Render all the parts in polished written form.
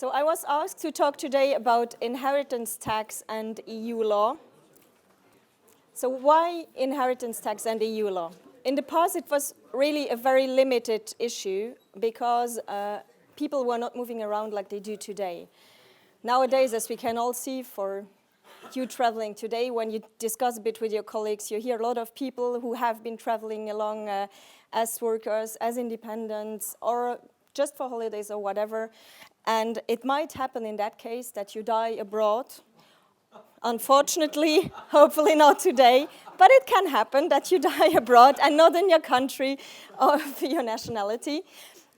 So I was asked to talk today about inheritance tax and EU law. So why inheritance tax and EU law? In the past, it was really a very limited issue because people were not moving around like they do today. Nowadays, as we can all see, for you traveling today, when you discuss a bit with your colleagues, you hear a lot of people who have been traveling along as workers, as independents, or just for holidays or whatever. And it might happen in that case that you die abroad. Unfortunately, hopefully not today, but it can happen that you die abroad and not in your country of your nationality.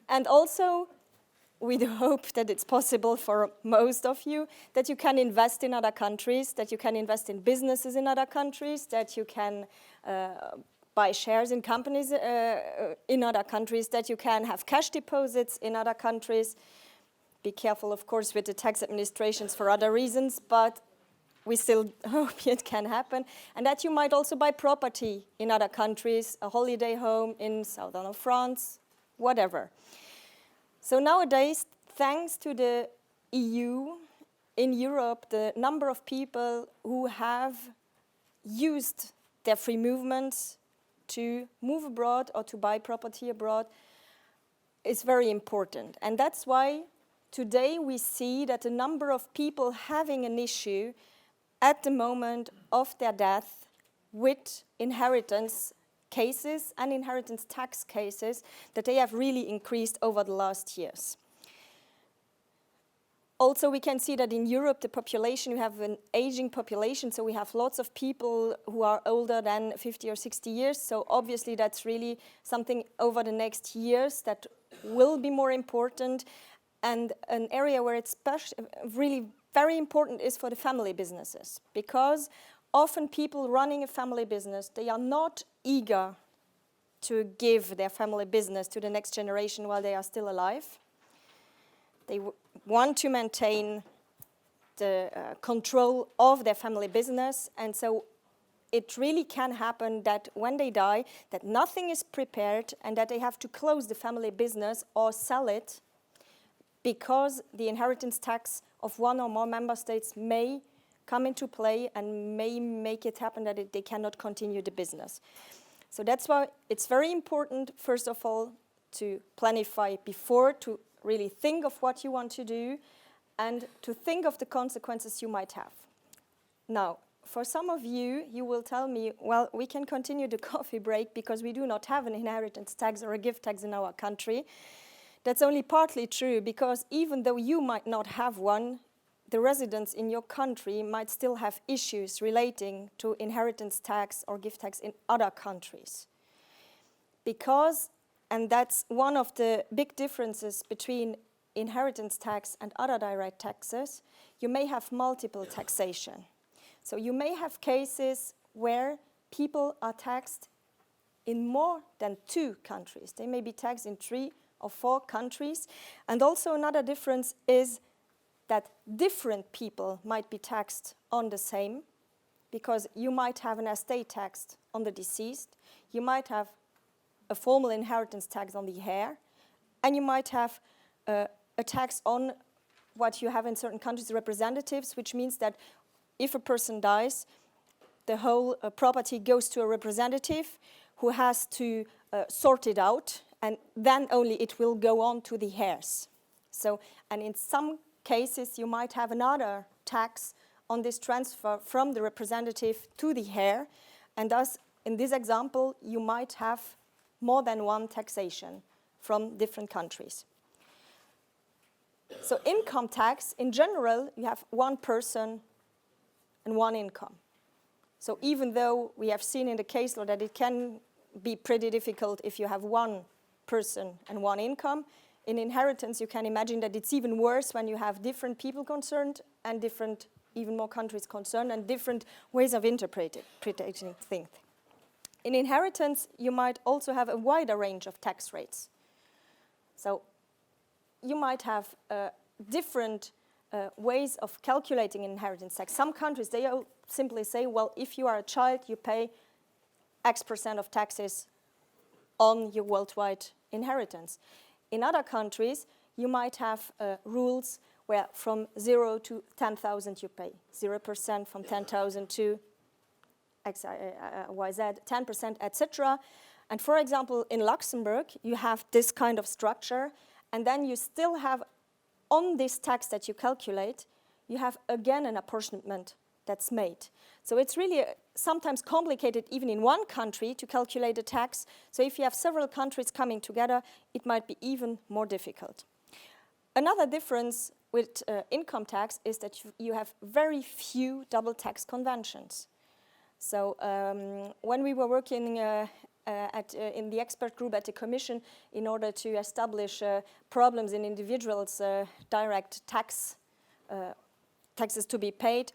And also, we do hope that it's possible for most of you that you can invest in other countries, that you can invest in businesses in other countries, that you can buy shares in companies in other countries, that you can have cash deposits in other countries. Be careful, of course, with the tax administrations for other reasons, but we still hope it can happen. And that you might also buy property in other countries, a holiday home in southern of France, whatever. So nowadays, thanks to the EU, in Europe, the number of people who have used their free movement to move abroad or to buy property abroad is very important. And that's why today we see that the number of people having an issue at the moment of their death with inheritance cases and inheritance tax cases, that they have really increased over the last years. Also, we can see that in Europe, the population, you have an aging population, so we have lots of people who are older than 50 or 60 years, so obviously that's really something over the next years that will be more important. And an area where it's really very important is for the family businesses, because often people running a family business, they are not eager to give their family business to the next generation while they are still alive. They want to maintain the control of their family business, and so it really can happen that when they die, that nothing is prepared and that they have to close the family business or sell it because the inheritance tax of one or more member states may come into play and may make it happen that they cannot continue the business. So that's why it's very important, first of all, to planify before, to really think of what you want to do and to think of the consequences you might have. Now, for some of you, you will tell me, well, we can continue the coffee break because we do not have an inheritance tax or a gift tax in our country. That's only partly true, because even though you might not have one, the residents in your country might still have issues relating to inheritance tax or gift tax in other countries. Because, and that's one of the big differences between inheritance tax and other direct taxes, you may have multiple taxation. So you may have cases where people are taxed in more than 2 countries. They may be taxed in 3 or 4 countries. And also another difference is that different people might be taxed on the same, because you might have an estate tax on the deceased, you might have a formal inheritance tax on the heir, and you might have a tax on what you have in certain countries, representatives, which means that if a person dies, the whole property goes to a representative who has to sort it out, and then only it will go on to the heirs. So, and in some cases, you might have another tax on this transfer from the representative to the heir, and thus, in this example, you might have more than one taxation from different countries. So income tax, in general, you have one person and one income. So even though we have seen in the case law that it can be pretty difficult if you have one person and one income, in inheritance you can imagine that it's even worse when you have different people concerned and different, even more countries concerned, and different ways of interpreting things. In inheritance, you might also have a wider range of tax rates. So you might have different ways of calculating inheritance tax. Some countries, they simply say, well, if you are a child, you pay X% of taxes on your worldwide inheritance. In other countries, you might have rules where from 0 to 10,000 you pay 0%, from 10,000 to X, Y, Z, 10%, etc. And for example, in Luxembourg, you have this kind of structure, and then you still have, on this tax that you calculate, you have again an apportionment that's made. So it's really sometimes complicated even in one country to calculate a tax. So if you have several countries coming together, it might be even more difficult. Another difference with income tax is that you have very few double tax conventions. So when we were working in the expert group at the Commission in order to establish problems in individuals' direct taxes to be paid,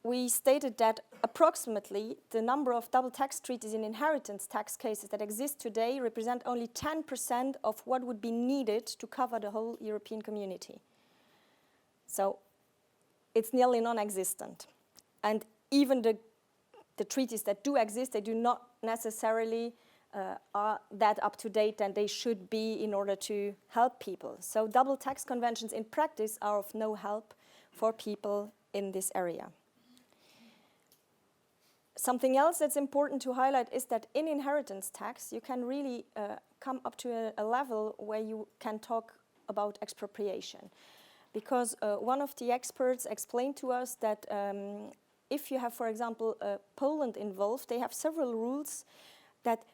we stated that approximately the number of double tax treaties in inheritance tax cases that exist today represent only 10% of what would be needed to cover the whole European community. So it's nearly non-existent. And even the treaties that do exist, they do not necessarily are that up to date and they should be in order to help people. So double tax conventions in practice are of no help for people in this area. Something else that's important to highlight is that in inheritance tax, you can really come up to a level where you can talk about expropriation. Because one of the experts explained to us that if you have, for example, Poland involved, they have several rules that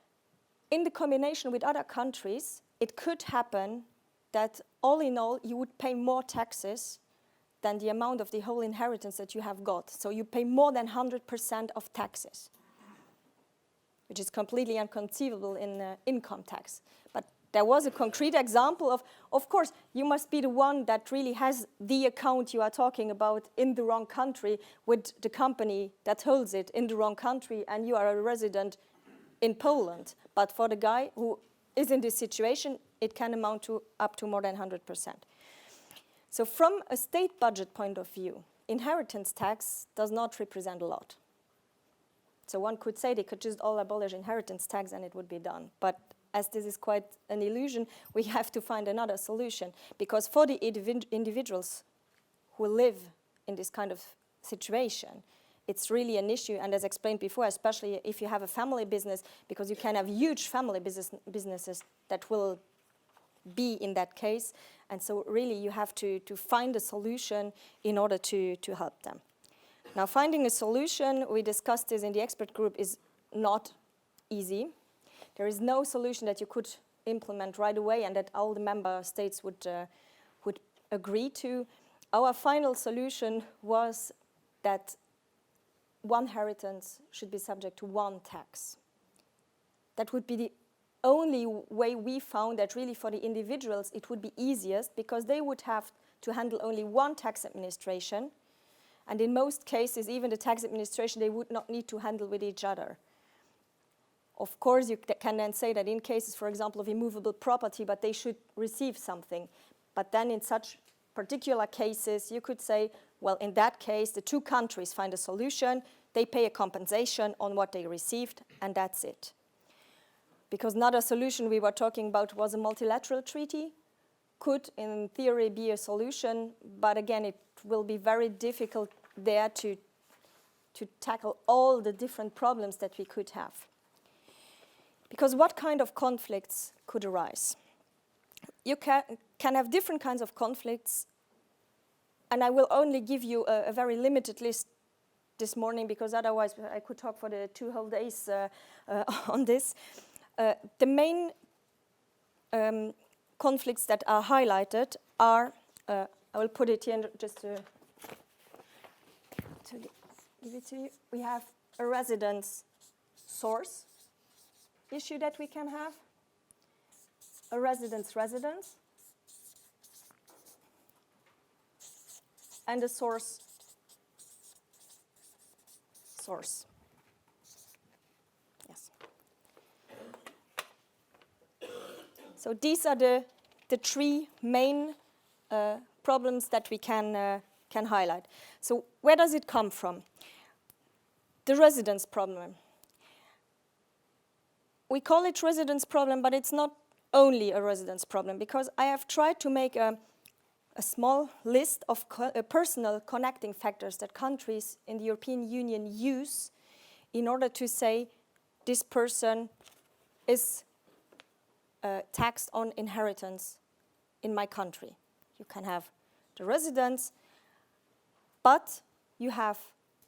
in the combination with other countries, it could happen that all in all, you would pay more taxes than the amount of the whole inheritance that you have got. So you pay more than 100% of taxes, which is completely inconceivable in income tax. But there was a concrete example of course, you must be the one that really has the account you are talking about in the wrong country with the company that holds it in the wrong country, and you are a resident in Poland. But for the guy who is in this situation, it can amount to up to more than 100%. So from a state budget point of view, inheritance tax does not represent a lot. So one could say they could just all abolish inheritance tax and it would be done. But as this is quite an illusion, we have to find another solution. Because for the individuals who live in this kind of situation, it's really an issue. And as explained before, especially if you have a family business, because you can have huge family businesses that will be in that case. And so really you have to find a solution in order to help them. Now finding a solution, we discussed this in the expert group, is not easy. There is no solution that you could implement right away and that all the member states would agree to. Our final solution was that one inheritance should be subject to one tax. That would be the only way we found that really for the individuals it would be easiest, because they would have to handle only one tax administration, and in most cases even the tax administration they would not need to handle with each other. Of course you can then say that in cases, for example, of immovable property, but they should receive something. But then in such particular cases you could say, well, in that case the two countries find a solution, they pay a compensation on what they received, and that's it. Because another solution we were talking about was a multilateral treaty. Could, in theory, be a solution, but again, it will be very difficult there to tackle all the different problems that we could have. Because what kind of conflicts could arise? You can have different kinds of conflicts, and I will only give you a very limited list this morning, because otherwise I could talk for the 2 whole days on this. The main conflicts that are highlighted are, I will put it here just to give it to you. We have a residence source issue that we can have, a residence, and a source. Yes. So these are the 3 main problems that we can highlight. So where does it come from? The residence problem. We call it residence problem, but it's not only a residence problem, because I have tried to make a a small list of personal connecting factors that countries in the European Union use in order to say this person is taxed on inheritance in my country. You can have the residence, but you have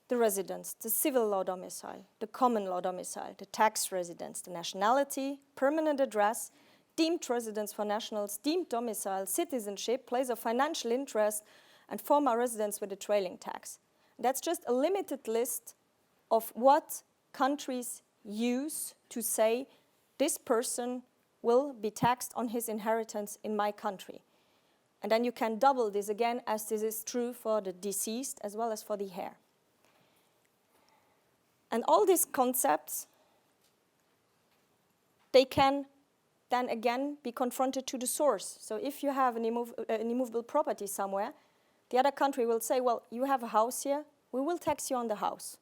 the residence, the civil law domicile, the common law domicile, the tax residence, the nationality, permanent address, deemed residence for nationals, deemed domicile, citizenship, place of financial interest, and former residence with a trailing tax. That's just a limited list of what countries use to say this person will be taxed on his inheritance in my country. And then you can double this again, as this is true for the deceased as well as for the heir. And all these concepts, they can then again be confronted to the source. So if you have an immovable property somewhere, the other country will say, well, you have a house here, we will tax you on the house.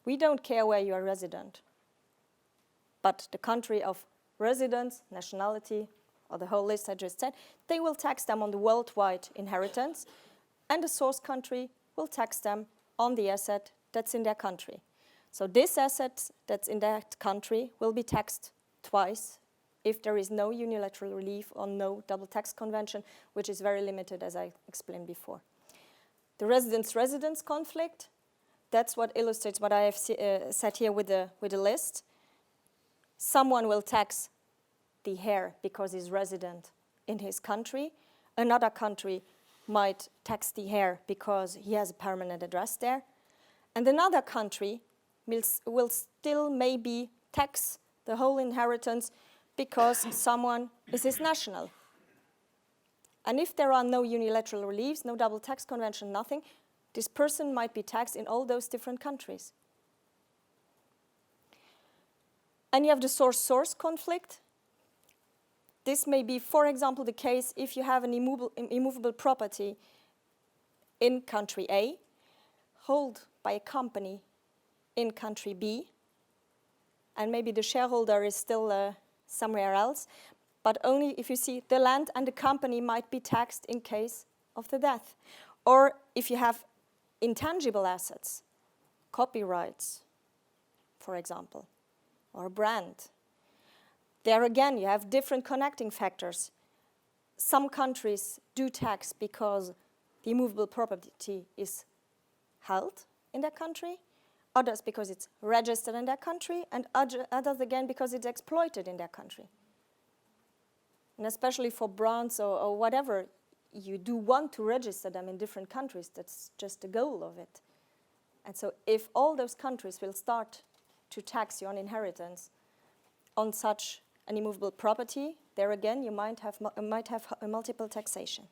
We don't care where you are resident. But the country of residence, nationality, or the whole list I just said, they will tax them on the worldwide inheritance, and the source country will tax them on the asset that's in their country. So this asset that's in that country will be taxed twice if there is no unilateral relief or no double tax convention, which is very limited, as I explained before. The residence-residence conflict, that's what illustrates what I have said here with the list. Someone will tax the heir because he's resident in his country. Another country might tax the heir because he has a permanent address there. And another country will still maybe tax the whole inheritance because someone is his national. And if there are no unilateral reliefs, no double tax convention, nothing, this person might be taxed in all those different countries. And you have the source-source conflict. This may be, for example, the case if you have an immovable property in country A, held by a company in country B, and maybe the shareholder is still somewhere else, but only if you see the land and the company might be taxed in case of the death. Or if you have intangible assets, copyrights, for example, or a brand. There again, you have different connecting factors. Some countries do tax because the immovable property is held in their country, others because it's registered in their country, and others again because it's exploited in their country. And especially for brands or whatever, you do want to register them in different countries. That's just the goal of it. And so if all those countries will start to tax you on inheritance on such an immovable property, there again you might have a multiple taxation.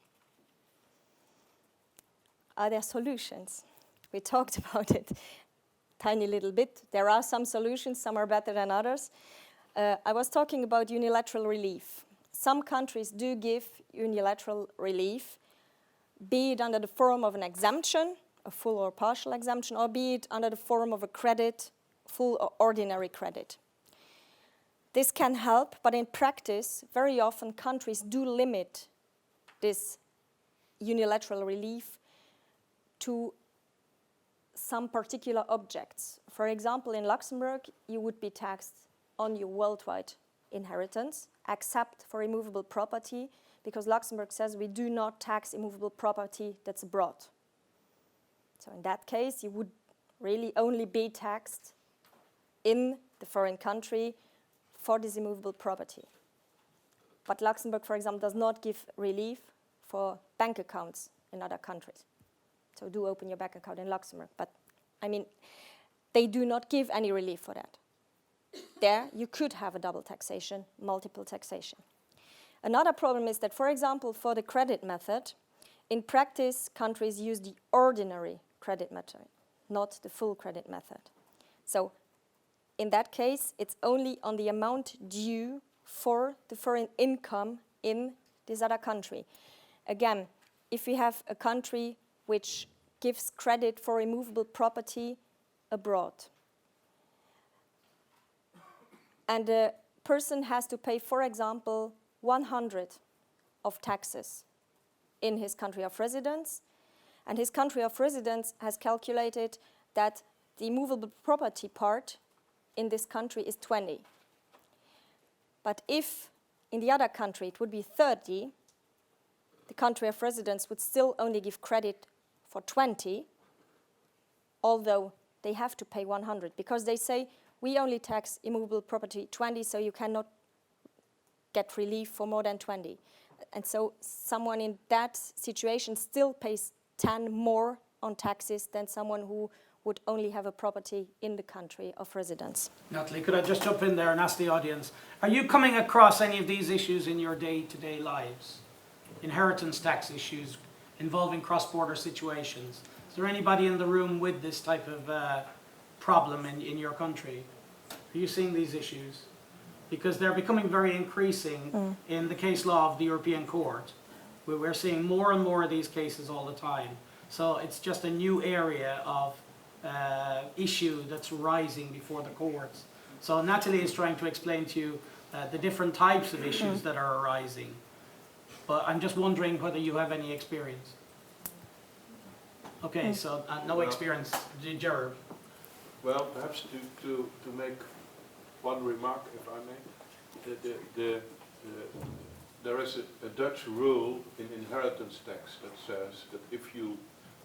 Are there solutions? We talked about it tiny little bit. There are some solutions, some are better than others. I was talking about unilateral relief. Some countries do give unilateral relief, be it under the form of an exemption, a full or partial exemption, or be it under the form of a credit, full or ordinary credit. This can help, but in practice, very often countries do limit this unilateral relief to some particular objects. For example, in Luxembourg, you would be taxed on your worldwide inheritance, except for immovable property, because Luxembourg says we do not tax immovable property that's abroad. So in that case, you would really only be taxed in the foreign country for this immovable property. But Luxembourg, for example, does not give relief for bank accounts in other countries. So do open your bank account in Luxembourg. But, I mean, they do not give any relief for that. There, you could have a double taxation, multiple taxation. Another problem is that, for example, for the credit method, in practice, countries use the ordinary credit method, not the full credit method. So, in that case, it's only on the amount due for the foreign income in this other country. Again, if we have a country which gives credit for immovable property abroad, and a person has to pay, for example, 100 of taxes in his country of residence. And his country of residence has calculated that the immovable property part in this country is 20. But if in the other country it would be 30, the country of residence would still only give credit for 20, although they have to pay 100, because they say, we only tax immovable property 20, so you cannot get relief for more than 20. And so someone in that situation still pays 10 more on taxes than someone who would only have a property in the country of residence. Nathalie, could I just jump in there and ask the audience, are you coming across any of these issues in your day-to-day lives? Inheritance tax issues involving cross-border situations. Is there anybody in the room with this type of problem in your country? Are you seeing these issues? Because they're becoming very increasing in the case law of the European Court. We're seeing more and more of these cases all the time. So it's just a new area of issue that's rising before the courts. So Nathalie is trying to explain to you the different types of issues that are arising. But I'm just wondering whether you have any experience. Okay, so no experience. Gerard. Well, perhaps to make one remark, if I may. There is a Dutch rule in inheritance tax that says that if you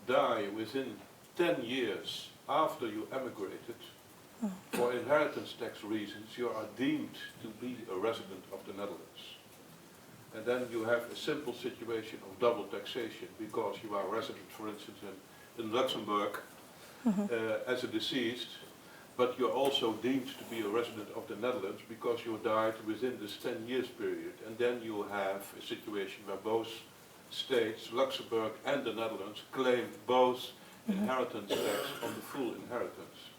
die within 10 years after you emigrated, for inheritance tax reasons, you are deemed to be a resident of the Netherlands. And then you have a simple situation of double taxation because you are a resident, for instance, in Luxembourg as a deceased, but you're also deemed to be a resident of the Netherlands because you died within this 10 years period. And then you have a situation where both states, Luxembourg and the Netherlands, claim both inheritance tax on the full inheritance.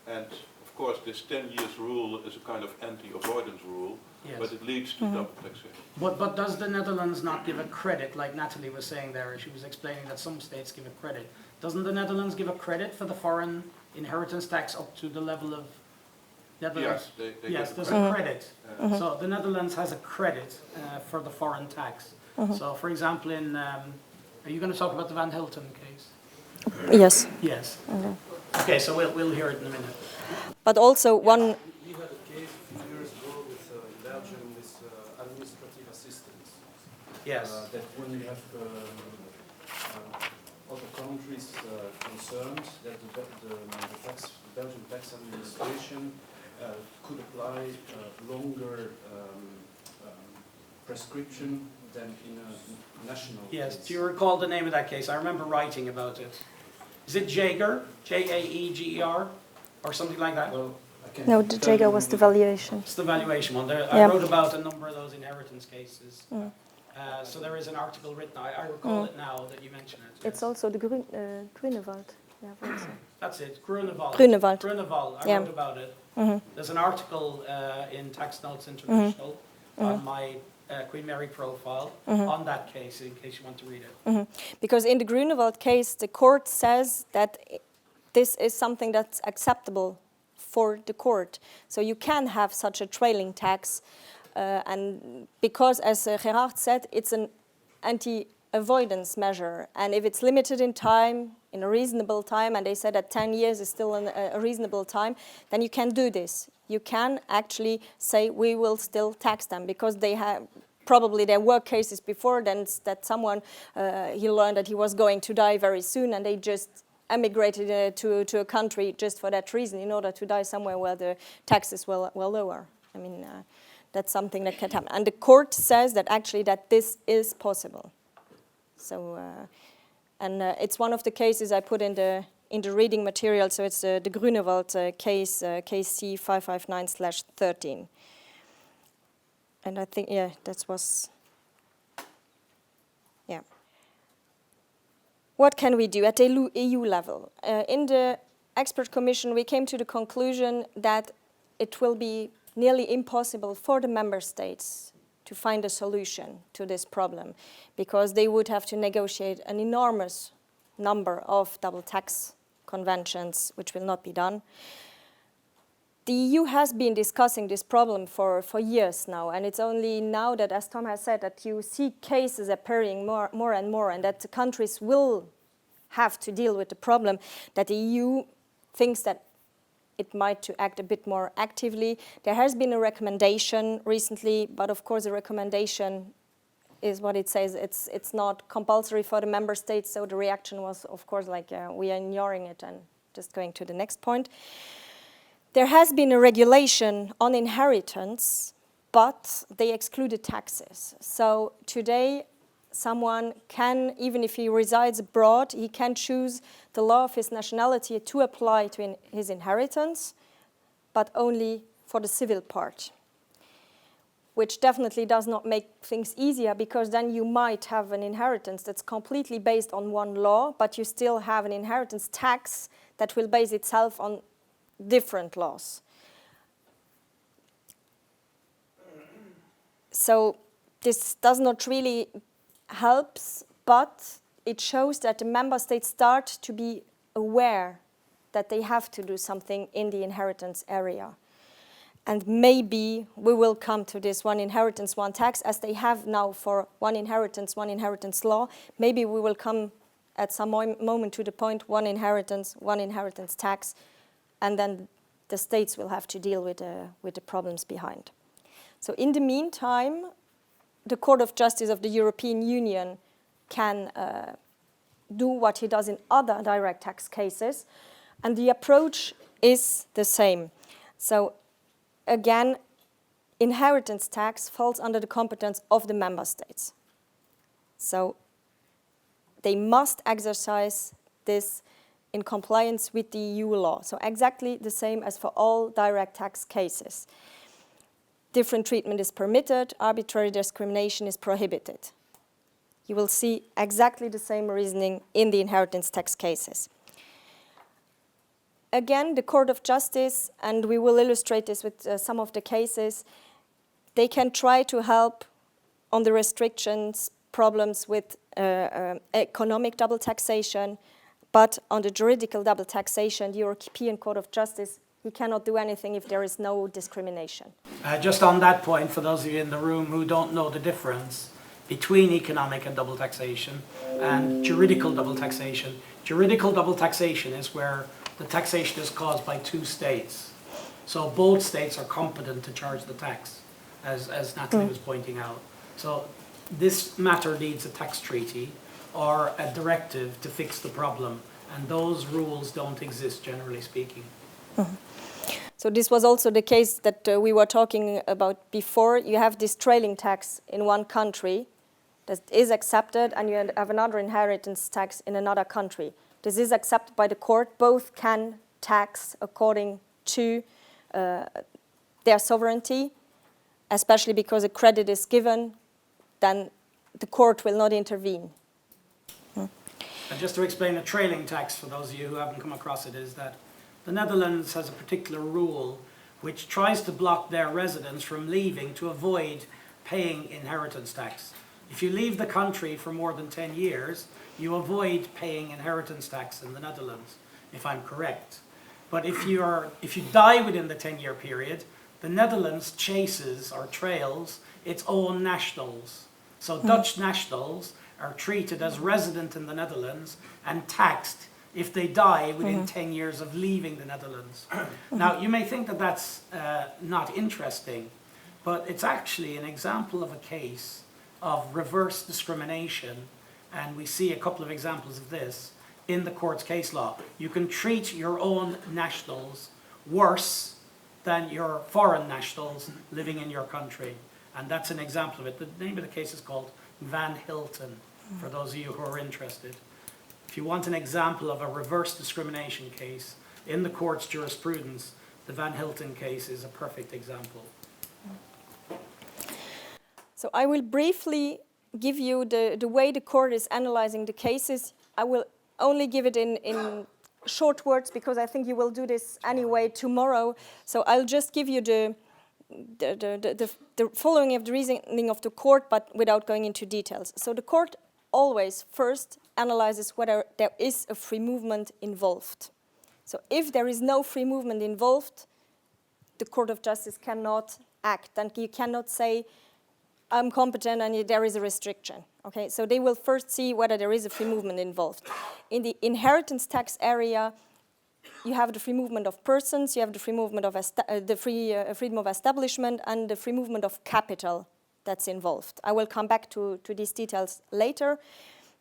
And of course this 10 years rule is a kind of anti-avoidance rule, yes, but it leads to double taxation. But does the Netherlands not give a credit, like Nathalie was saying there? She was explaining that some states give a credit. Doesn't the Netherlands give a credit for the foreign inheritance tax up to the level of Netherlands? Yes, they yes, there's a credit. So the Netherlands has a credit for the foreign tax. So for example, are you going to talk about the Van Hilton case? Yes. Yes. Okay, so we'll hear it in a minute. But also one... We had a case a few years ago with Belgium with administrative assistance. Yes. That when you have other countries concerned, that the Belgian tax administration could apply longer prescription than in a national Yes, case. do you recall the name of that case? I remember writing about it. Is it Jaeger? J-A-E-G-E-R? Or something like that? Well, I can't No, the tell Jaeger you was the the- valuation. It's the valuation one. I Yeah. wrote about a number of those inheritance cases. So there is an article written, I recall it now that you mention it. It's yes. also the Grunewald. Yeah, also. That's it, Grunewald. Grunewald. Grunewald, I Yeah. wrote about it. There's an article in Tax Notes International on my Queen Mary profile on that case, in case you want to read it. Because in the Grunewald case, the court says that this is something that's acceptable for the court. So you can have such a trailing tax. And because, as Gerard said, it's an anti-avoidance measure. And if it's limited in time, in a reasonable time, and they said that 10 years is still a reasonable time, then you can do this. You can actually say we will still tax them because they have, probably there were cases before then that someone, he learned that he was going to die very soon and they just emigrated to a country just for that reason in order to die somewhere where the taxes were lower. I mean, that's something that can happen. And the court says that actually that this is possible. So, it's one of the cases I put in the reading material, so it's the Grunewald case, case C559/13. And I think, yeah, that was, yeah. What can we do at the EU level? In the expert commission, we came to the conclusion that it will be nearly impossible for the member states to find a solution to this problem because they would have to negotiate an enormous number of double tax conventions, which will not be done. And the court says that actually that this is possible. So, and it's one of the cases I put in the reading material, so it's the Grunewald case, case C559/13. And I think, yeah, that was, yeah. the EU has been discussing this problem for years now, and it's only now that, as Tom has said, that you see cases appearing more and more, and that the countries will have to deal with the problem, that the EU thinks that it might to act a bit more actively. There has been a recommendation recently, but of course the recommendation is what it says. It's not compulsory for the member states, so the reaction was, of course, like we are ignoring it and just going to the next point. There has been a regulation on inheritance, but they excluded taxes. So today, someone can, even if he resides abroad, he can choose the law of his nationality to apply to his inheritance, but only for the civil part, which definitely does not make things easier, because then you might have an inheritance that's completely based on one law, but you still have an inheritance tax that will base itself on different laws. So this does not really help, but it shows that the member states start to be aware that they have to do something in the inheritance area. And maybe we will come to this one inheritance, one tax, as they have now for one inheritance law. Maybe we will come at some moment to the point, one inheritance tax, and then the states will have to deal with the problems behind. So in the meantime, the Court of Justice of the European Union can do what he does in other direct tax cases, and the approach is the same. So again, inheritance tax falls under the competence of the member states. So they must exercise this in compliance with the EU law. So exactly the same as for all direct tax cases. Different treatment is permitted, arbitrary discrimination is prohibited. You will see exactly the same reasoning in the inheritance tax cases. Again, the Court of Justice, and we will illustrate this with some of the cases, they can try to help on the restrictions, problems with economic double taxation, but on the juridical double taxation, the European Court of Justice, he cannot do anything if there is no discrimination. Just on that point, for those of you in the room who don't know the difference between economic and double taxation and juridical double taxation is where the taxation is caused by two states. So both states are competent to charge the tax, as Nathalie was pointing out. So this matter needs a tax treaty or a directive to fix the problem, and those rules don't exist, generally speaking. Mm-hmm. So this was also the case that we were talking about before. You have this trailing tax in one country that is accepted, and you have another inheritance tax in another country. This is accepted by the court. Both can tax according to their sovereignty, especially because a credit is given, then the court will not intervene. And just to explain a trailing tax for those of you who haven't come across it, is that the Netherlands has a particular rule which tries to block their residents from leaving to avoid paying inheritance tax. If you leave the country for more than 10 years, you avoid paying inheritance tax in the Netherlands, if I'm correct. But if you die within the 10-year period, the Netherlands chases or trails its own nationals. So Dutch nationals are treated as resident in the Netherlands and taxed if they die within 10 years of leaving the Netherlands. Now, you may think that that's not interesting, but it's actually an example of a case of reverse discrimination, and we see a couple of examples of this in the court's case law. You can treat your own nationals worse than your foreign nationals living in your country, and that's an example of it. The name of the case is called Van Hilton, for those of you who are interested. If you want an example of a reverse discrimination case in the court's jurisprudence, the Van Hilton case is a perfect example. So I will briefly give you the way the court is analyzing the cases. I will only give it in short words because I think you will do this anyway tomorrow. So I'll just give you the following of the reasoning of the court, but without going into details. So the court always first analyzes whether there is a free movement involved. So if there is no free movement involved, the Court of Justice cannot act, and you cannot say, I'm competent and there is a restriction. Okay, so they will first see whether there is a free movement involved. In the inheritance tax area, you have the free movement of persons, you have the free movement of freedom of establishment, and the free movement of capital that's involved. I will come back to these details later.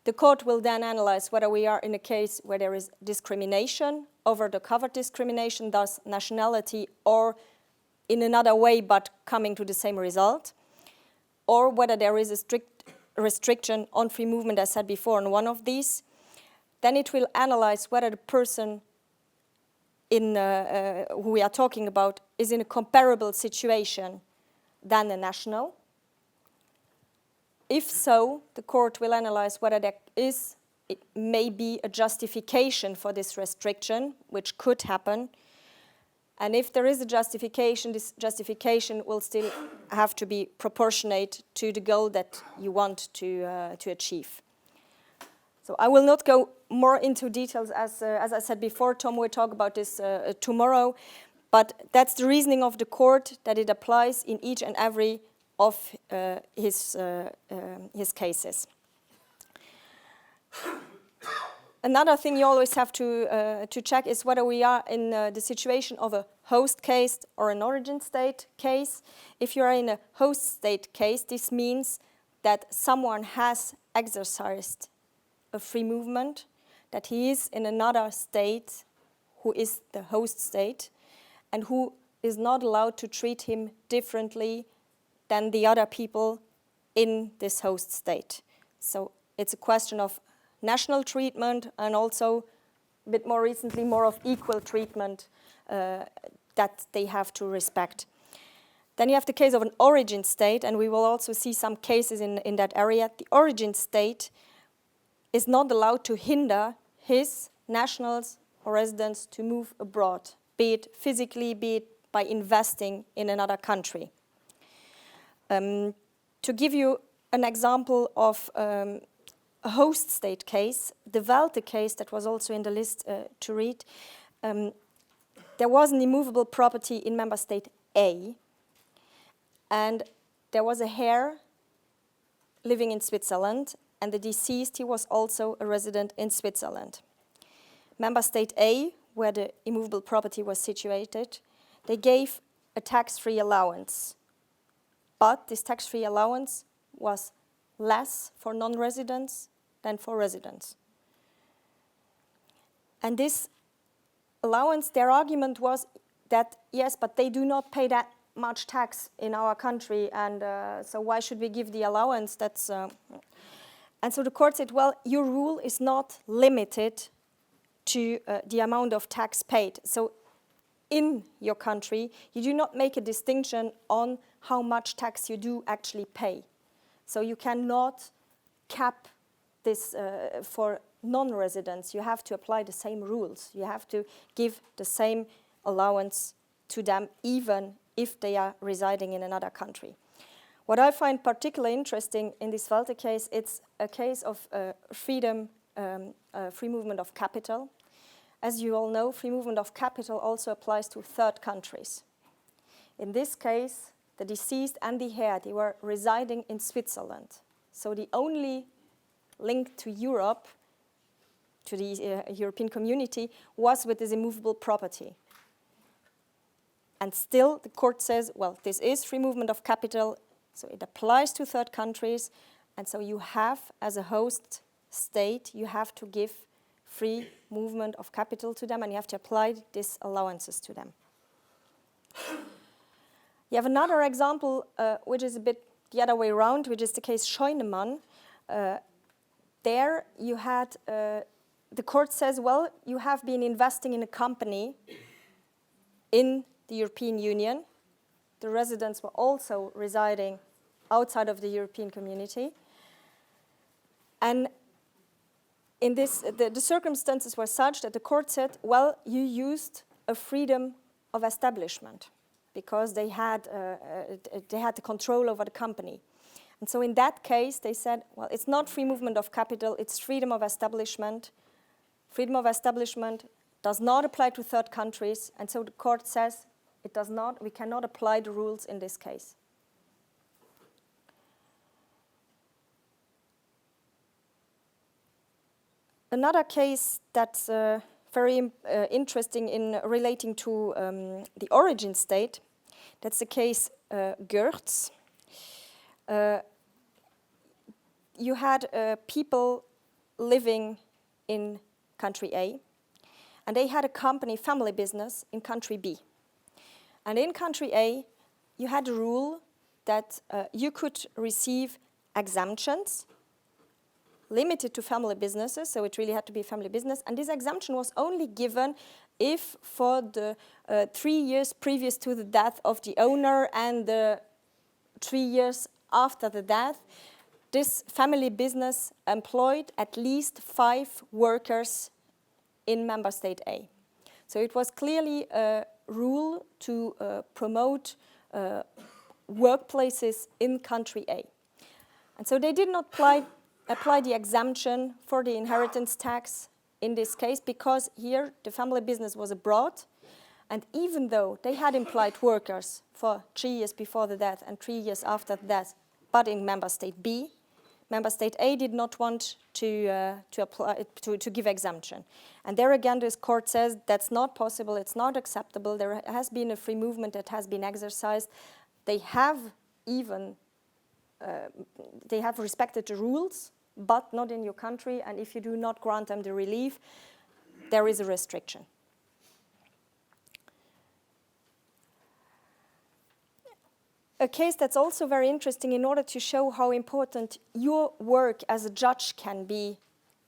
The court will then analyze whether we are in a case where there is discrimination, over-the-cover discrimination, thus nationality, or in another way but coming to the same result, or whether there is a strict restriction on free movement, as I said before, on one of these. Then it will analyze whether the person who we are talking about is in a comparable situation than a national. If so, the court will analyze whether there is, it may be a justification for this restriction, which could happen. And if there is a justification, this justification will still have to be proportionate to the goal that you want to achieve. So I will not go more into details, as I said before. Tom will talk about this tomorrow. But that's the reasoning of the court, that it applies in each and every of his cases. Another thing you always have to check is whether we are in the situation of a host case or an origin state case. If you are in a host state case, this means that someone has exercised a free movement, that he is in another state who is the host state and who is not allowed to treat him differently than the other people in this host state. So it's a question of national treatment and also, a bit more recently, more of equal treatment that they have to respect. Then you have the case of an origin state, and we will also see some cases in that area. The origin state is not allowed to hinder his nationals or residents to move abroad, be it physically, be it by investing in another country. To give you an example of a host state case, the Welte case that was also in the list to read, there was an immovable property in member state A, and there was a heir living in Switzerland, and the deceased, he was also a resident in Switzerland. Member state A, where the immovable property was situated, they gave a tax-free allowance. But this tax-free allowance was less for non-residents than for residents. And this allowance, their argument was that, yes, but they do not pay that much tax in our country, and so why should we give the allowance? And so the court said, well, your rule is not limited to the amount of tax paid. So in your country, you do not make a distinction on how much tax you do actually pay. So you cannot cap this for non-residents. You have to apply the same rules. You have to give the same allowance to them, even if they are residing in another country. What I find particularly interesting in this Welte case, it's a case of free movement of capital. As you all know, free movement of capital also applies to third countries. In this case, the deceased and the heir, they were residing in Switzerland. So the only link to Europe, to the European community, was with this immovable property. And still, the court says, well, this is free movement of capital, so it applies to third countries, and so you have, as a host state, you have to give free movement of capital to them, and you have to apply these allowances to them. You have another example, which is a bit the other way around, which is the case Scheunemann. There you had, the court says, well, you have been investing in a company in the European Union. The residents were also residing outside of the European community. And in this, the circumstances were such that the court said, well, you used a freedom of establishment because they had the control over the company. And so in that case, they said, well, it's not free movement of capital, it's freedom of establishment. Freedom of establishment does not apply to third countries, and so the court says it does not, we cannot apply the rules in this case. Another case that's very interesting in relating to the origin state, that's the case Goertz. You had people living in country A, and they had a company, family business, in country B. And in country A, you had a rule that you could receive exemptions limited to family businesses, so it really had to be a family business, and this exemption was only given if for the 3 years previous to the death of the owner and the 3 years after the death, this family business employed at least 5 workers in member state A. So it was clearly a rule to promote workplaces in country A. And so they did not apply the exemption for the inheritance tax in this case, because here the family business was abroad, and even though they had employed workers for 3 years before the death and 3 years after the death, but in member state B, member state A did not want to give exemption. And there again, this court says that's not possible, it's not acceptable, there has been a free movement that has been exercised. They have even they have respected the rules, but not in your country, and if you do not grant them the relief, there is a restriction. A case that's also very interesting in order to show how important your work as a judge can be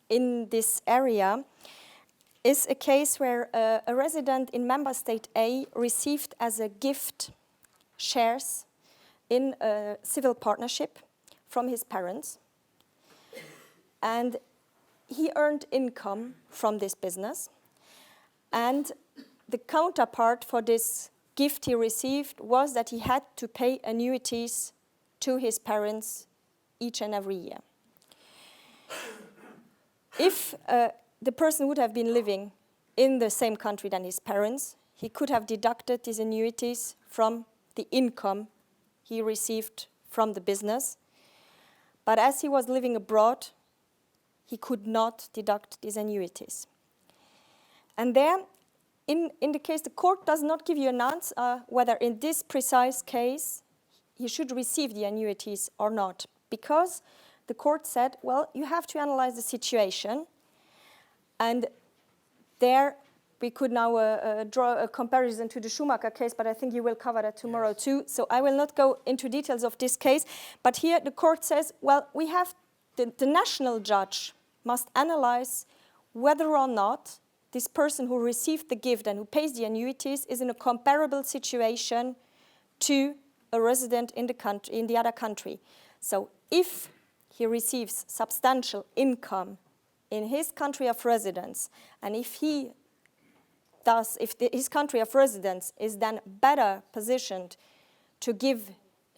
in this area is a case where a resident in member state A received as a gift shares in a civil partnership from his parents, and he earned income from this business, and the counterpart for this gift he received was that he had to pay annuities to his parents each and every year. If the person would have been living in the same country than his parents, he could have deducted these annuities from the income he received from the business. But as he was living abroad, he could not deduct these annuities. And there, in the case, the court does not give you an answer whether in this precise case he should receive the annuities or not, because the court said, well, you have to analyze the situation, and there we could now draw a comparison to the Schumacher case, but I think you will cover that tomorrow too, so I will not go into details of this case, but here the court says, well, we have the national judge must analyze whether or not this person who received the gift and who pays the annuities is in a comparable situation to a resident in the other country. So if he receives substantial income in his country of residence, and if his country of residence is then better positioned to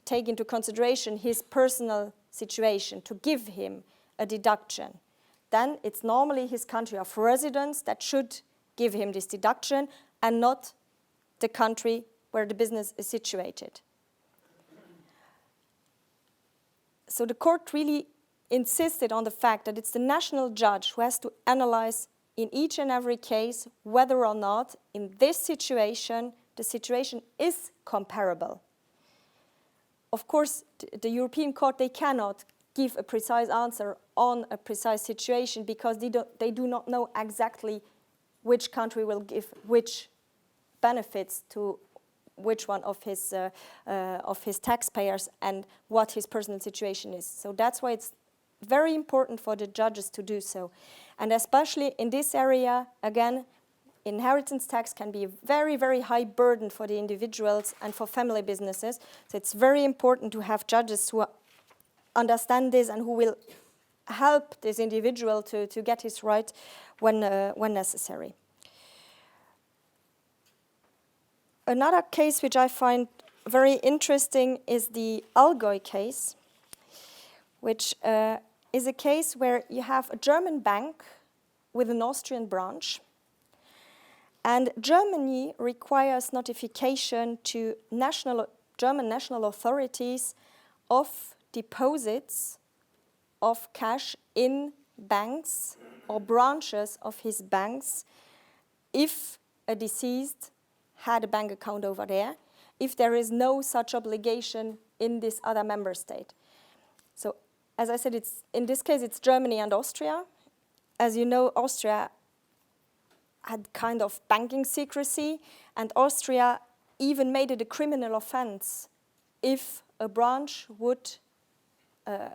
take into consideration his personal situation, to give him a deduction, then it's normally his country of residence that should give him this deduction and not the country where the business is situated. So the court really insisted on the fact that it's the national judge who has to analyze in each and every case whether or not in this situation the situation is comparable. Of course, the European Court, they cannot give a precise answer on a precise situation because they do not know exactly which country will give which benefits to which one of his taxpayers and what his personal situation is. So that's why it's very important for the judges to do so. And especially in this area, again, inheritance tax can be a very, very high burden for the individuals and for family businesses. So it's very important to have judges who understand this and who will help this individual to get his right when necessary. Another case which I find very interesting is the Allgäu case, which is a case where you have a German bank with an Austrian branch, And Germany requires notification to German national authorities of deposits of cash in banks or branches of his banks if a deceased had a bank account over there, if there is no such obligation in this other member state. So, as I said, in this case it's Germany and Austria. As you know, Austria had kind of banking secrecy, and Austria even made it a criminal offense if a branch would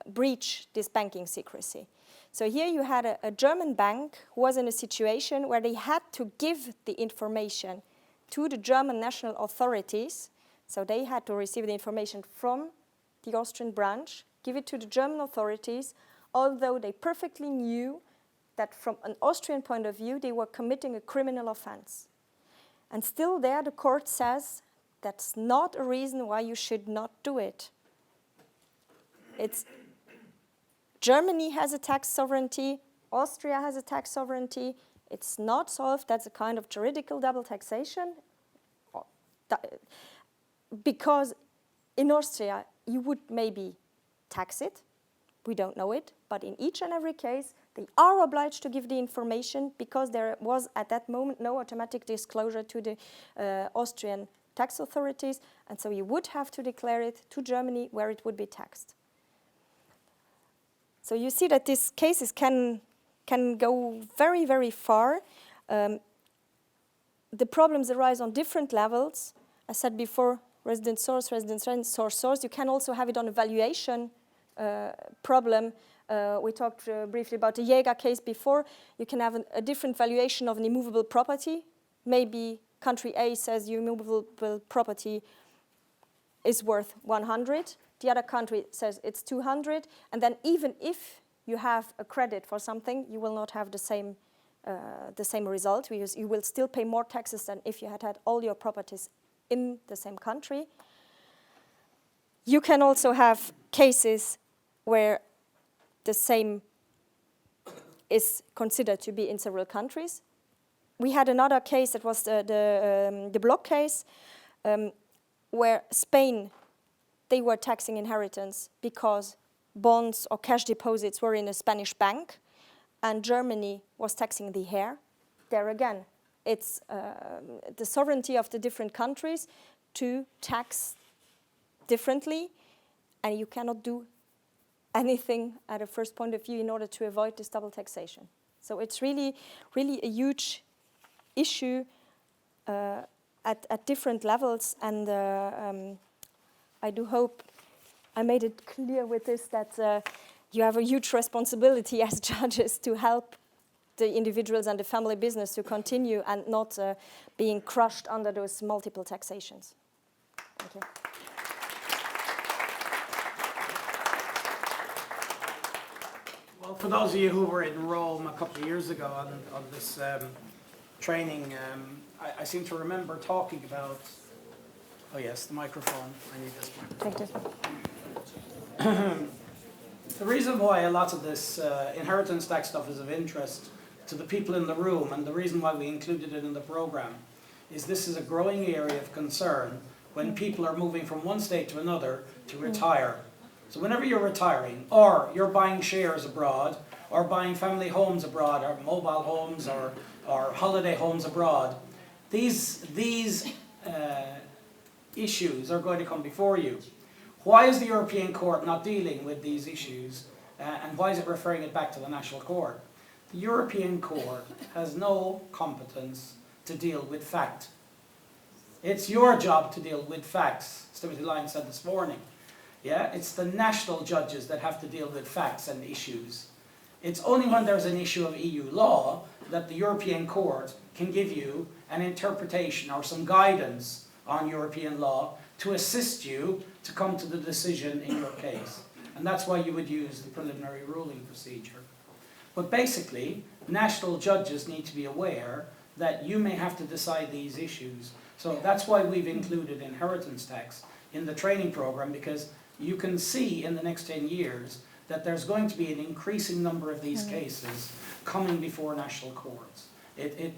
breach this banking secrecy. So here you had a German bank who was in a situation where they had to give the information to the German national authorities. So they had to receive the information from the Austrian branch, give it to the German authorities, although they perfectly knew that from an Austrian point of view, they were committing a criminal offense. And still there, the court says that's not a reason why you should not do it. It's Germany has a tax sovereignty, Austria has a tax sovereignty. It's not solved. That's a kind of juridical double taxation. Because in Austria, you would maybe tax it. We don't know it. But in each and every case, they are obliged to give the information because there was at that moment no automatic disclosure to the Austrian tax authorities. And so you would have to declare it to Germany where it would be taxed. So you see that these cases can go very, very far. The problems arise on different levels. I said before, resident source, source. You can also have it on a valuation problem. We talked briefly about the Jäger case before. You can have a different valuation of an immovable property. Maybe country A says your immovable property is worth 100. The other country says it's 200. And then even if you have a credit for something, you will not have the same result, because you will still pay more taxes than if you had had all your properties in the same country. You can also have cases where the same is considered to be in several countries. We had another case that was the Block case, where Spain, they were taxing inheritance because bonds or cash deposits were in a Spanish bank, and Germany was taxing the heir. There again, it's the sovereignty of the different countries to tax differently, and you cannot do anything at a first point of view in order to avoid this double taxation. So it's really, really a huge issue at different levels, and I do hope I made it clear with this that you have a huge responsibility as judges to help the individuals and the family business to continue and not being crushed under those multiple taxations. Thank you. Well, for those of you who were in Rome a couple of years ago on this training, I seem to remember talking about, oh yes, the microphone, I need this microphone. Thank you. The reason why a lot of this inheritance tax stuff is of interest to the people in the room, and the reason why we included it in the program, is this is a growing area of concern when people are moving from one state to another to retire. So whenever you're retiring, or you're buying shares abroad, or buying family homes abroad, or mobile homes, or holiday homes abroad, these issues are going to come before you. Why is the European Court not dealing with these issues, and why is it referring it back to the National Court? The European Court has no competence to deal with fact. It's your job to deal with facts, Timothy Lyon said this morning. Yeah, it's the national judges that have to deal with facts and issues. It's only when there's an issue of EU law that the European Court can give you an interpretation or some guidance on European law to assist you to come to the decision in your case. And that's why you would use the preliminary ruling procedure. But basically, national judges need to be aware that you may have to decide these issues. So that's why we've included inheritance tax in the training program, because you can see in the next 10 years that there's going to be an increasing number of these cases coming before national courts.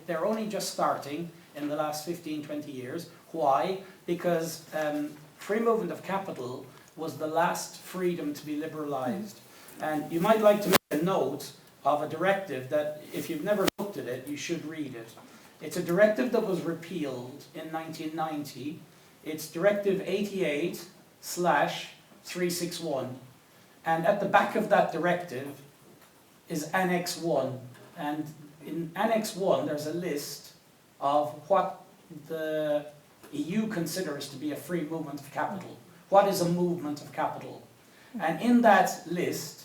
They're only just starting. in the last 15, 20 years. Why? Because free movement of capital was the last freedom to be liberalized. And you might like to make a note of a directive that, if you've never looked at it, you should read it. It's a directive that was repealed in 1990. It's Directive 88/361. And at the back of that directive is Annex 1. And in Annex 1, there's a list of what the EU considers to be a free movement of capital. What is a movement of capital? And in that list,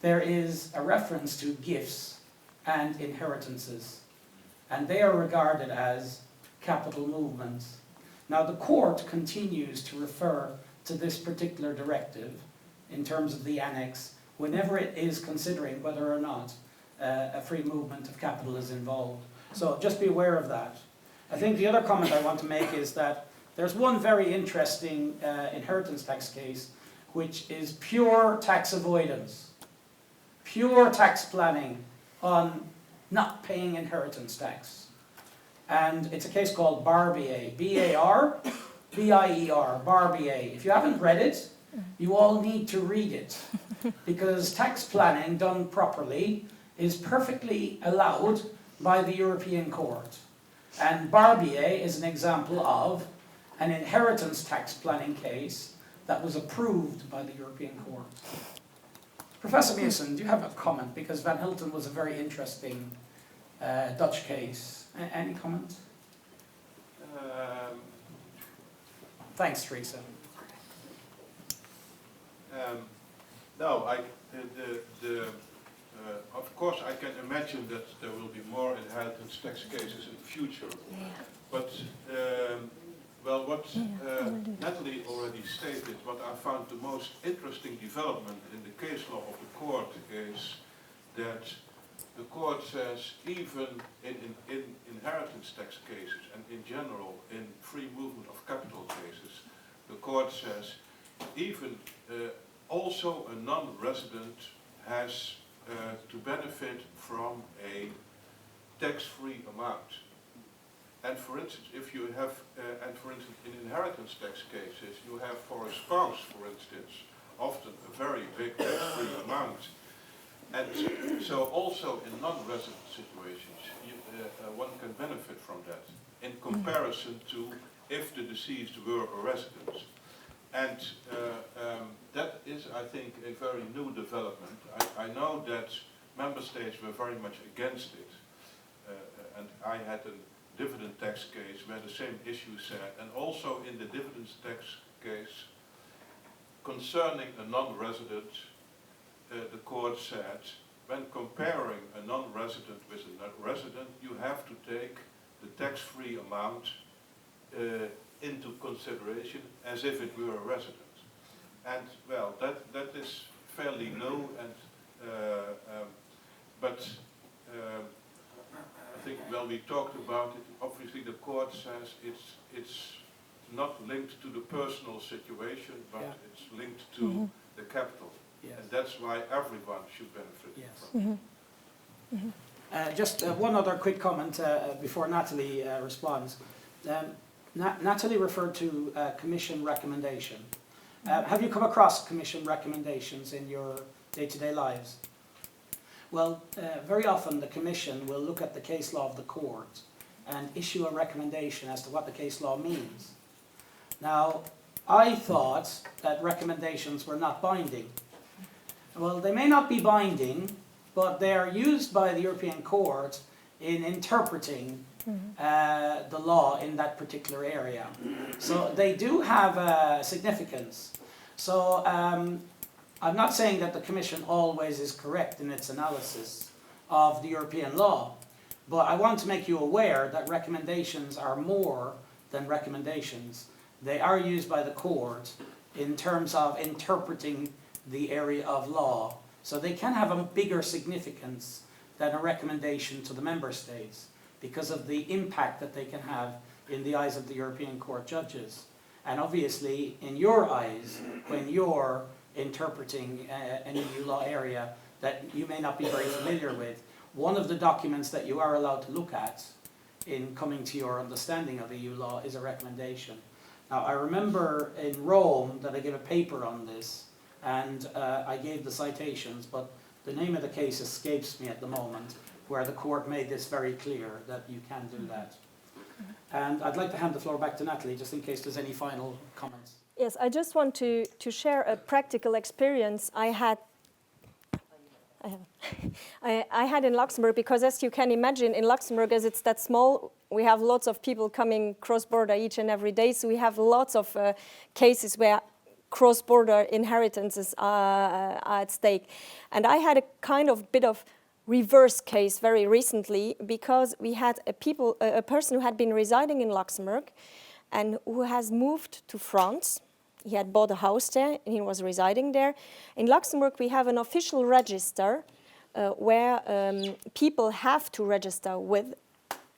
there is a reference to gifts and inheritances. And they are regarded as capital movements. Now, the court continues to refer to this particular directive in terms of the annex whenever it is considering whether or not a free movement of capital is involved. So just be aware of that. I think the other comment I want to make is that there's one very interesting inheritance tax case, which is pure tax avoidance, pure tax planning on not paying inheritance tax. And it's a case called Barbier, B-A-R-B-I-E-R, Barbier. If you haven't read it, you all need to read it, because tax planning done properly is perfectly allowed by the European Court. And Barbier is an example of an inheritance tax planning case that was approved by the European Court. Professor Meeuwsen, do you have a comment? Because Van Hilten was a very interesting Dutch case. Any comment? Thanks, Teresa. No, of course I can imagine that there will be more inheritance tax cases in the future. But, well, what Nathalie already stated, what I found the most interesting development in the case law of the court is that the court says even in inheritance tax cases and in general in free movement of capital cases, the court says even also a non-resident has to benefit from a tax-free amount. And for instance, if you have, and for instance in inheritance tax cases, you have for a spouse, for instance, often a very big tax-free amount. And so also in non-resident situations, one can benefit from that in comparison to if the deceased were a resident. And that is, I think, a very new development. I know that member states were very much against it. And I had a dividend tax case where the same issue said, and also in the dividend tax case, concerning a non-resident, the court said, when comparing a non-resident with a resident, you have to take the tax-free amount into consideration as if it were a resident. And well, that is fairly new, and but I think when we talked about it, obviously the court says it's not linked to the personal situation, but it's linked to the capital. Yes. And that's why everyone should benefit Yes. from it. Just one other quick comment before Nathalie responds. Nathalie referred to Commission recommendation. Have you come across Commission recommendations in your day-to-day lives? Well, very often the Commission will look at the case law of the court and issue a recommendation as to what the case law means. Now, I thought that recommendations were not binding. Well, they may not be binding, but they are used by the European Court in interpreting the law in that particular area. So they do have significance. So I'm not saying that the Commission always is correct in its analysis of the European law, but I want to make you aware that recommendations are more than recommendations. They are used by the court in terms of interpreting the area of law. So they can have a bigger significance than a recommendation to the member states because of the impact that they can have in the eyes of the European Court judges. And obviously, in your eyes, when you're interpreting an EU law area that you may not be very familiar with, one of the documents that you are allowed to look at in coming to your understanding of EU law is a recommendation. Now, I remember in Rome that I gave a paper on this, and I gave the citations, but the name of the case escapes me at the moment, where the court made this very clear that you can do that. And I'd like to hand the floor back to Nathalie, just in case there's any final comments. Yes, I just want to share a practical experience I had in Luxembourg, because as you can imagine, in Luxembourg, as it's that small, we have lots of people coming cross-border each and every day, so we have lots of cases where cross-border inheritances are at stake. And I had a kind of bit of reverse case very recently, because we had a person who had been residing in Luxembourg and who has moved to France. He had bought a house there and he was residing there. In Luxembourg, we have an official register where people have to register with,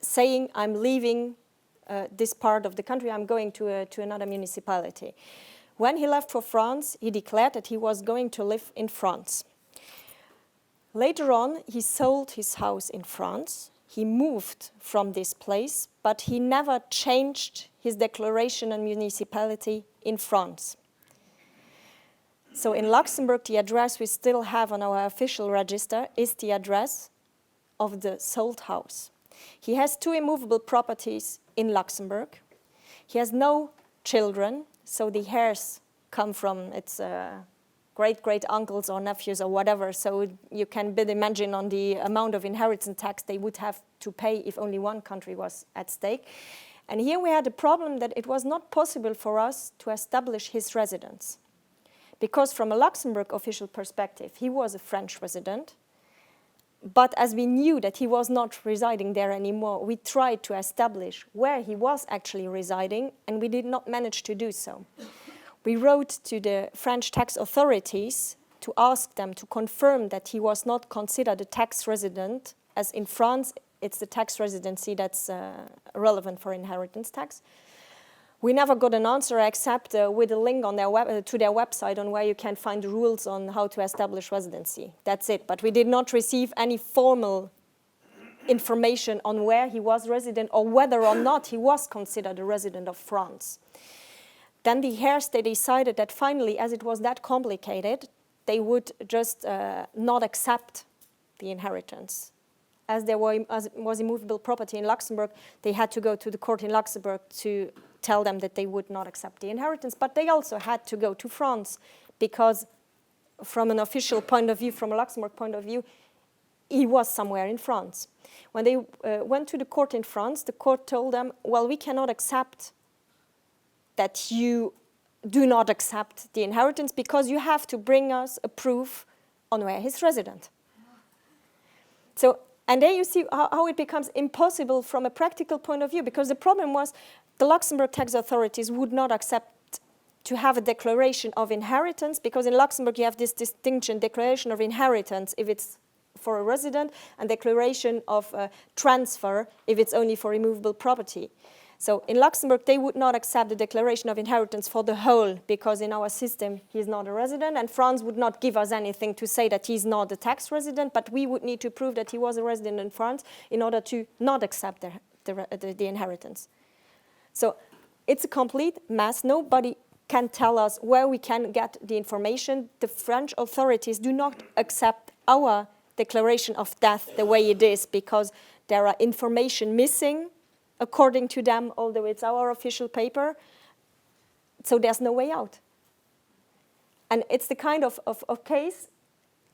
saying, I'm leaving this part of the country, I'm going to another municipality. When he left for France, he declared that he was going to live in France. Later on, he sold his house in France. He moved from this place, but he never changed his declaration on municipality in France. So in Luxembourg, the address we still have on our official register is the address of the sold house. He has 2 immovable properties in Luxembourg. He has no children, so the heirs come from its great-great-uncles or nephews or whatever, so you can imagine on the amount of inheritance tax they would have to pay if only one country was at stake. And here we had a problem that it was not possible for us to establish his residence. Because from a Luxembourg official perspective, he was a French resident, but as we knew that he was not residing there anymore, we tried to establish where he was actually residing, and we did not manage to do so. We wrote to the French tax authorities to ask them to confirm that he was not considered a tax resident, as in France, it's the tax residency that's relevant for inheritance tax. We never got an answer except with a link on to their website on where you can find the rules on how to establish residency. That's it. But we did not receive any formal information on where he was resident or whether or not he was considered a resident of France. Then the heirs, they decided that finally, as it was that complicated, they would just not accept the inheritance. As there was immovable property in Luxembourg, they had to go to the court in Luxembourg to tell them that they would not accept the inheritance. But they also had to go to France because from an official point of view, from a Luxembourg point of view, he was somewhere in France. When they went to the court in France, the court told them, well, we cannot accept that you do not accept the inheritance because you have to bring us a proof on where he's resident. So, and there you see how it becomes impossible from a practical point of view, because the problem was the Luxembourg tax authorities would not accept to have a declaration of inheritance, because in Luxembourg you have this distinction, declaration of inheritance if it's for a resident, and declaration of transfer if it's only for immovable property. So in Luxembourg, they would not accept the declaration of inheritance for the whole, because in our system, he's not a resident, and France would not give us anything to say that he's not a tax resident, but we would need to prove that he was a resident in France in order to not accept the inheritance. So it's a complete mess. Nobody can tell us where we can get the information. The French authorities do not accept our declaration of death the way it is, because there are information missing, according to them, although it's our official paper. So there's no way out. And it's the kind of case,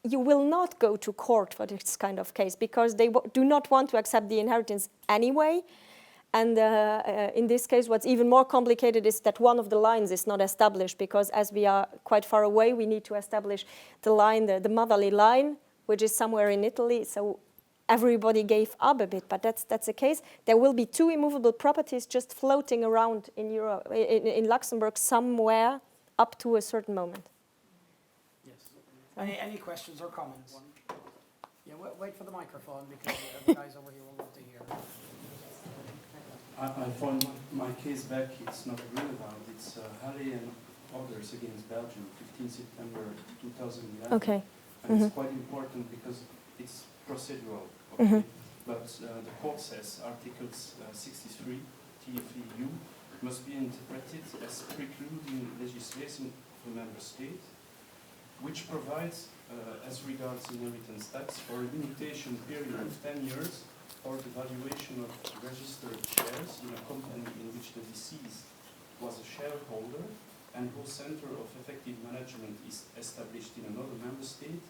you will not go to court for this kind of case, because they do not want to accept the inheritance anyway. And in this case, what's even more complicated is that one of the lines is not established, because as we are quite far away, we need to establish the line, the motherly line, which is somewhere in Italy. So everybody gave up a bit, but that's the case. There will be 2 immovable properties just floating around in Europe, in Luxembourg somewhere up to a certain moment. Yes. Any questions or comments? Yeah, wait for the microphone, because the guys over here will love to hear. I find my case back, it's not relevant. It's Halle and others against Belgium, 15 September 2011. Okay. And it's quite important because it's procedural. Okay? but the court says Articles 63 TFEU must be interpreted as precluding legislation of a member state, which provides, as regards inheritance tax, for a limitation period of 10 years for the valuation of registered shares in a company in which the deceased was a shareholder and whose center of effective management is established in another member state,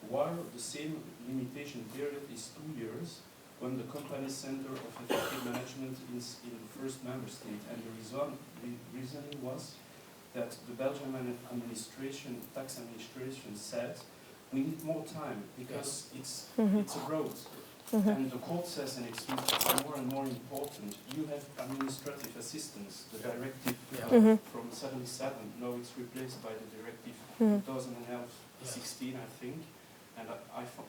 while the same limitation period is 2 years when the company's center of effective management is in the first member state. And the reasoning was that the Belgian tax administration said we need more time because it's abroad. And the court says, and it's more and more important, you have administrative assistance, the directive from 77, now it's replaced by the directive 2016, I think. And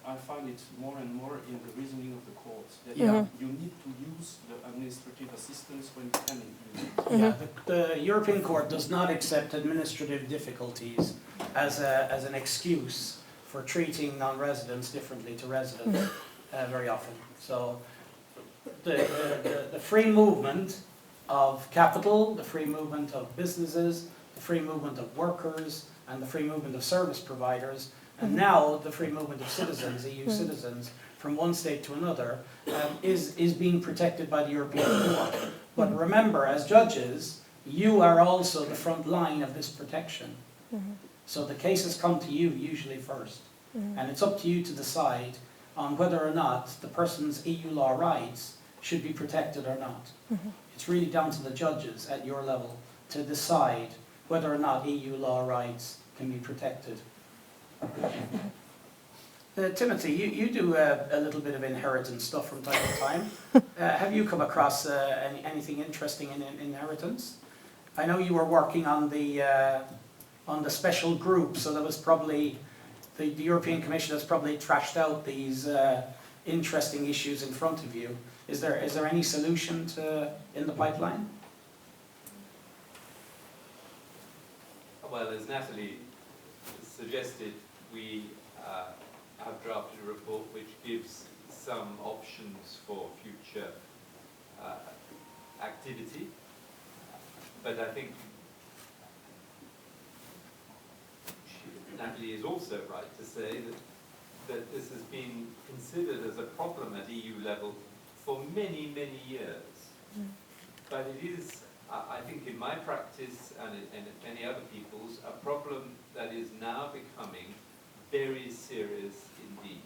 I find it more and more in the reasoning of the court that you need to use the administrative assistance when you can use it. Yeah, the European Court does not accept administrative difficulties as an excuse for treating non-residents differently to residents very often. So the free movement of capital, the free movement of businesses, the free movement of workers, and the free movement of service providers, and now the free movement of citizens, EU citizens, from one state to another, is being protected by the European Court. But remember, as judges, you are also the front line of this protection. So the cases come to you usually first. And it's up to you to decide on whether or not the person's EU law rights should be protected or not. It's really down to the judges at your level to decide whether or not EU law rights can be protected. Timothy, you do a little bit of inheritance stuff from time to time. Have you come across anything interesting in inheritance? I know you were working on the special group, so that was probably the European Commission has probably trashed out these interesting issues in front of you. Is there any solution in the pipeline? Well, as Nathalie suggested, we have drafted a report which gives some options for future activity, but I think Nathalie is also right to say that this has been considered as a problem at EU level for many, many years. But it is, I think in my practice and in many other people's, a problem that is now becoming very serious indeed.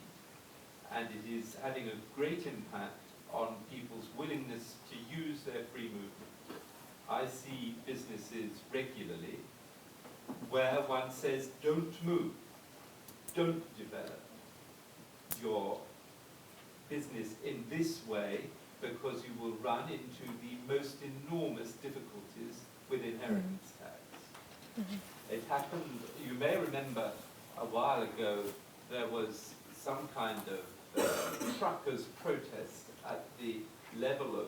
And it is having a great impact on people's willingness to use their free movement. I see businesses regularly where one says, don't move, don't develop your business in this way because you will run into the most enormous difficulties with inheritance tax. It happened, you may remember a while ago, there was some kind of truckers' protest at the level of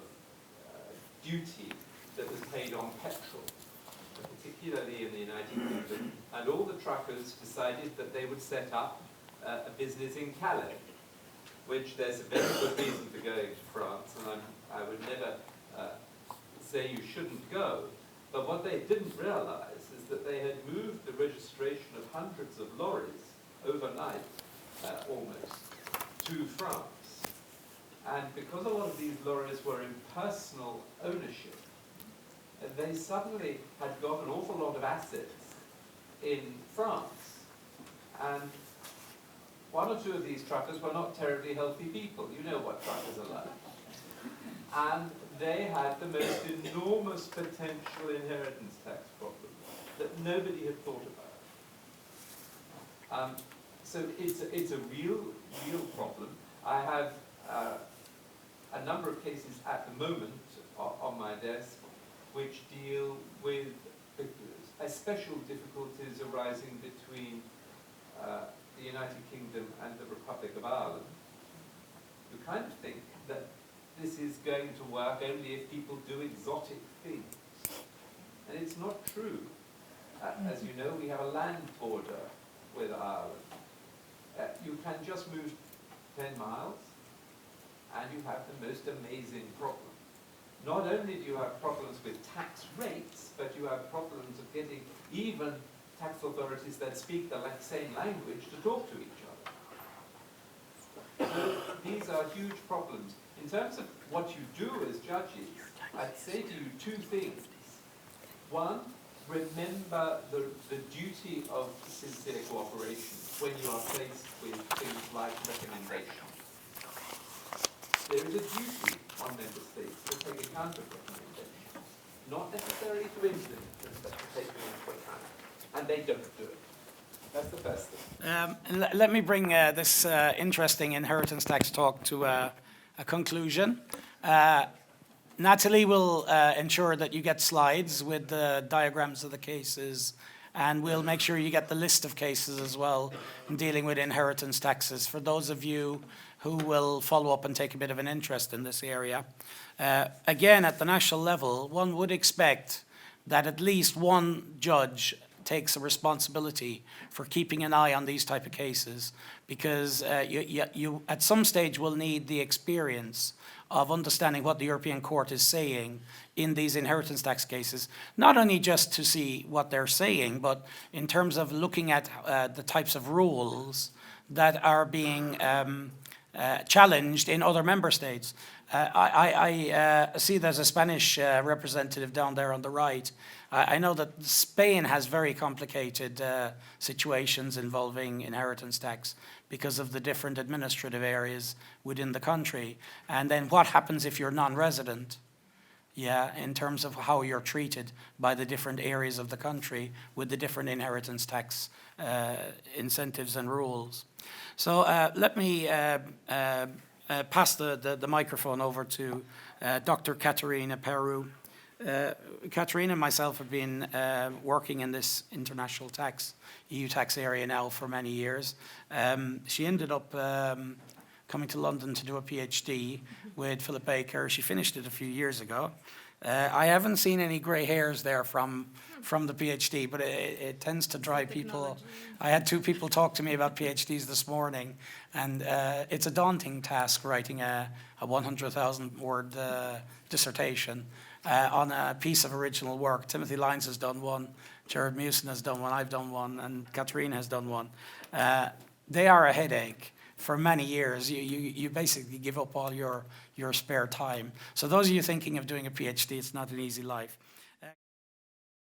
duty that was paid on petrol, particularly in the United Kingdom, and all the truckers decided that they would set up a business in Calais, which there's a very good reason for going to France, and I would never say you shouldn't go, but what they didn't realize is that they had moved the registration of hundreds of lorries overnight, almost, to France. And because a lot of these lorries were in personal ownership, they suddenly had got an awful lot of assets in France. And one or two of these truckers were not terribly healthy people. You know what truckers are like. And they had the most enormous potential inheritance tax problem that nobody had thought about. So it's a real problem. I have a number of cases at the moment on my desk which deal with special difficulties arising between the United Kingdom and the Republic of Ireland. You kind of think that this is going to work only if people do exotic things. And it's not true. As you know, we have a land border with Ireland. You can just move 10 miles and you have the most amazing problem. Not only do you have problems with tax rates, but you have problems of getting even tax authorities that speak the same language to talk to each other. So these are huge problems. In terms of what you do as judges, I'd say to you two things. One, remember the duty of sincere cooperation when you are faced with things like recommendations. There is a duty on member states to take account of recommendations, not necessarily to implement them, but to take them into account. And they don't do it. That's the first thing. Let me bring this interesting inheritance tax talk to a conclusion. Nathalie will ensure that you get slides with the diagrams of the cases, and we'll make sure you get the list of cases as well in dealing with inheritance taxes for those of you who will follow up and take a bit of an interest in this area. Again, at the national level, one would expect that at least one judge takes a responsibility for keeping an eye on these type of cases, because you at some stage will need the experience of understanding what the European Court is saying in these inheritance tax cases, not only just to see what they're saying, but in terms of looking at the types of rules that are being challenged in other member states. I see there's a Spanish representative down there on the right. I know that Spain has very complicated situations involving inheritance tax because of the different administrative areas within the country. And then what happens if you're non-resident? Yeah, in terms of how you're treated by the different areas of the country with the different inheritance tax incentives and rules. So let me pass the microphone over to Dr. Caterina Peru. Caterina and myself have been working in this international tax, EU tax area now for many years. She ended up coming to London to do a PhD with Philip Baker. She finished it a few years ago. I haven't seen any grey hairs there from the PhD, but it tends to drive people. I had two people talk to me about PhDs this morning, and it's a daunting task writing a 100,000 word dissertation on a piece of original work. Timothy Lyons has done one, Jared Mewson has done one, I've done one, and Katerina has done one. They are a headache. For many years, you basically give up all your spare time. So those of you thinking of doing a PhD, it's not an easy life.